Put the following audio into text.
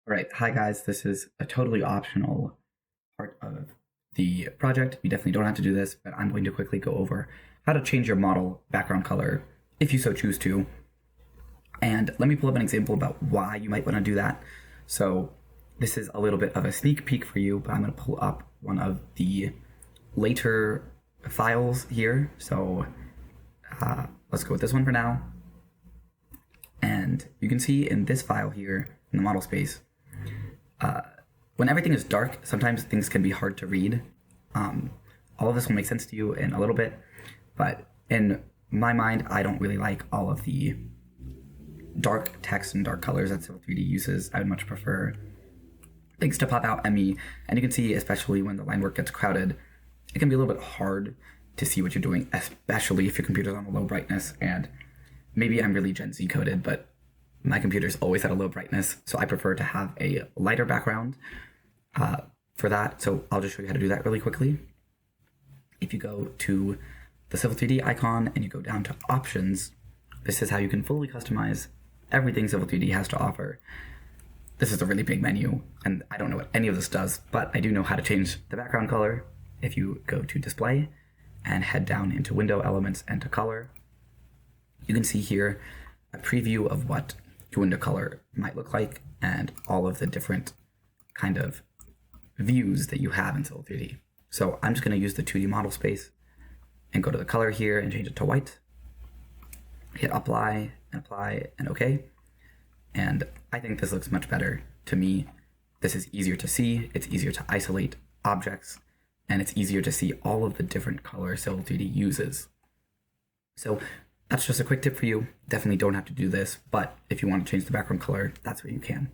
All right, hi guys. This is a totally optional part of the project. You definitely don't have to do this, but I'm going to quickly go over how to change your model background color if you so choose to. And let me pull up an example about why you might want to do that. So this is a little bit of a sneak peek for you, but I'm going to pull up one of the later files here. So let's go with this one for now. And you can see in this file here in the model space, when everything is dark, sometimes things can be hard to read. All of this will make sense to you in a little bit, but in my mind, I don't really like all of the dark text and dark colors that Civil 3D uses. I would much prefer things to pop out at me. And you can see, especially when the line work gets crowded, it can be a little bit hard to see what you're doing, especially if your computer's on a low brightness. And maybe I'm really Gen Z coded, but my computer's always at a low brightness, so I prefer to have a lighter background for that. So I'll just show you how to do that really quickly. If you go to the Civil 3D icon and you go down to options, this is how you can fully customize everything Civil 3D has to offer. This is a really big menu, and I don't know what any of this does, but I do know how to change the background color. If you go to display and head down into window elements and to color, you can see here a preview of what your window color might look like and all of the different kind of views that you have in Civil 3D. So I'm just going to use the 2D model space and go to the color here and change it to white. Hit apply and OK. And I think this looks much better to me. This is easier to see, it's easier to isolate objects, and it's easier to see all of the different colors Civil 3D uses. So that's just a quick tip for you. Definitely don't have to do this, but if you want to change the background color, that's where you can.